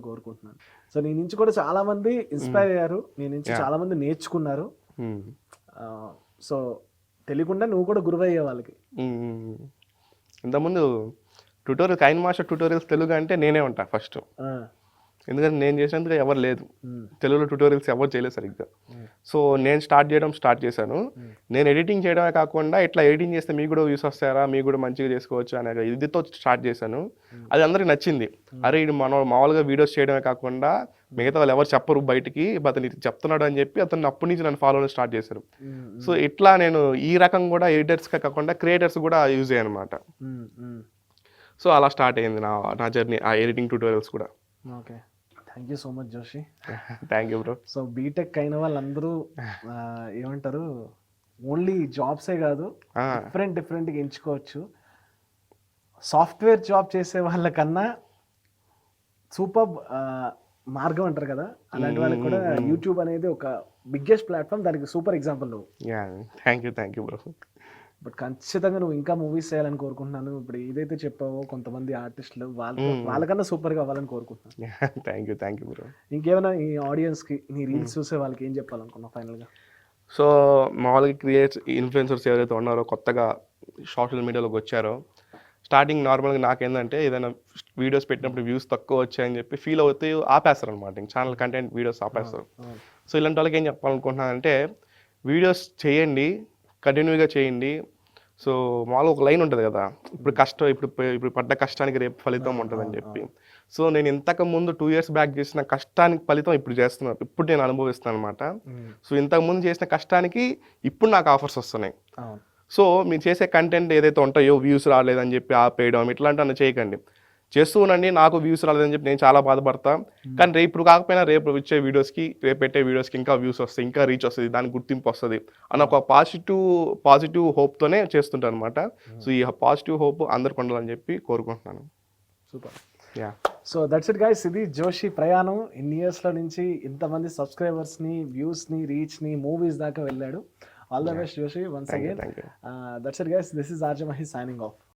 కోరుకుంటున్నాను. సో నీ నుంచి కూడా చాలా మంది ఇన్స్పైర్ అయ్యారు, నీ నుంచి Yeah. చాలా మంది నేర్చుకున్నారు. Hmm. సో తెలియకుండా నువ్వు కూడా గురువయ్యే వాళ్ళకి. Hmm. ఇంతకుముందు కైన్ మాస్టర్ ట్యూటోరియల్స్ తెలుగు అంటే నేనే ఉంటా ఫస్ట్. ఆ, ఎందుకంటే నేను చేసినందుకు ఎవరు లేదు, ఉమ్, తెలుగులో ట్యూటోరియల్స్ ఎవరు చేయలేదు సరిగ్గా. ఉమ్, సో నేను స్టార్ట్ చేశాను. నేను ఎడిటింగ్ చేయడమే కాకుండా ఇట్లా ఎడిటింగ్ చేస్తే మీకు కూడా వ్యూస్ వస్తారా, మీకు కూడా మంచిగా చేసుకోవచ్చు అనే ఇదితో స్టార్ట్ చేశాను. అది అందరికి నచ్చింది. అరే ఇది మనం మామూలుగా వీడియోస్ చేయడమే కాకుండా మిగతా వాళ్ళు ఎవరు చెప్పరు బయటికి, అతను ఇది చెప్తున్నాడు అని చెప్పి అతను అప్పటి నుంచి నన్ను ఫాలో స్టార్ట్ చేశారు. ఉమ్, సో ఇట్లా నేను ఈ రకం కూడా ఎడిటర్స్గా కాకుండా క్రియేటర్స్ కూడా యూజ్ అయ్యాను అనమాట. ఉమ్, ఉమ్. సో అలా స్టార్ట్ అయింది నా జర్నీ, ఆ ఎడిటింగ్ ట్యూటోరియల్స్ కూడా. Okay, thank you so much Joshi. Thank you bro. So BTech అయిన వాళ్ళందరూ ఏమంటారు, ఓన్లీ జాబ్సే కాదు, డిఫరెంట్గా ఎంచుకోవచ్చు. సాఫ్ట్వేర్ జాబ్ చేసే వాళ్ళకన్నా సూపర్ మార్గం అంటారు కదా, అలాంటి వాళ్ళకి కూడా యూట్యూబ్ అనేది ఒక బిగ్గెస్ట్ ప్లాట్ఫామ్. దానికి సూపర్ ఎగ్జాంపుల్ నువ్వు. Thank you bro. బట్ ఖచ్చితంగా నువ్వు ఇంకా మూవీస్ చేయాలని కోరుకుంటున్నాను. ఇప్పుడు ఏదైతే చెప్పావో కొంతమంది ఆర్టిస్టులు వాళ్ళకన్నా సూపర్గా అవ్వాలని కోరుకుంటున్నాను. Thank you bro. ఇంకేమైనా ఈ ఆడియన్స్కి నీ రీల్స్ చూసే వాళ్ళకి ఏం చెప్పాలనుకున్నావు ఫైనల్గా? సో మామూలుగా ఇన్ఫ్లుయెన్సర్స్ ఎవరైతే ఉన్నారో కొత్తగా సోషల్ మీడియాలోకి వచ్చారో, స్టార్టింగ్ నార్మల్గా నాకేంటంటే ఏదైనా వీడియోస్ పెట్టినప్పుడు వ్యూస్ తక్కువ వచ్చాయని చెప్పి ఫీల్ అవుతూ ఆపేస్తారు అనమాట, ఇంక ఛానల్ కంటెంట్ వీడియోస్ ఆపేస్తారు. సో ఇలాంటి వాళ్ళకి ఏం చెప్పాలనుకుంటున్నానంటే, వీడియోస్ చేయండి, కంటిన్యూగా చేయండి. సో మామూలుగా ఒక లైన్ ఉంటుంది కదా, ఇప్పుడు పడ్డ కష్టానికి రేపు ఫలితం ఉంటుందని చెప్పి. సో నేను ఇంతకు ముందు 2 years బ్యాక్ చేసిన కష్టానికి ఫలితం ఇప్పుడు చేస్తున్నాను, ఇప్పుడు నేను అనుభవిస్తున్నాను అనమాట. సో ఇంతకు ముందు చేసిన కష్టానికి ఇప్పుడు నాకు ఆఫర్స్ వస్తున్నాయి. సో మీరు చేసే కంటెంట్ ఏదైతే ఉంటాయో వ్యూస్ రాలేదని చెప్పి ఆపేయడం ఇట్లాంటివన్నీ చేయకండి. చేస్తూ ఉండండి. నాకు వ్యూస్ రాలేదని చెప్పి నేను చాలా బాధపడతా, కానీ రేపు కాకపోయినా రేపు వచ్చే వీడియోస్కి, రేపు పెట్టే వీడియోస్కి ఇంకా వ్యూస్ వస్తాయి, ఇంకా రీచ్ వస్తుంది, దానికి గుర్తింపు వస్తుంది అన్న ఒక పాజిటివ్ హోప్తోనే చేస్తుంటాను అనమాట. సో ఈ పాజిటివ్ హోప్ అందరికి ఉండాలని చెప్పి కోరుకుంటున్నాను. Super. Yeah, so that's it guys. ఇది జోషి ప్రయాణం. ఇన్ని ఇయర్స్లో నుంచి ఇంతమంది సబ్స్క్రైబర్స్ని, వ్యూస్ని, రీచ్ని, మూవీస్ దాకా వెళ్ళాడు. All the best Joshi, once again. Thank you. That's it guys. This is RJ Mahi signing off.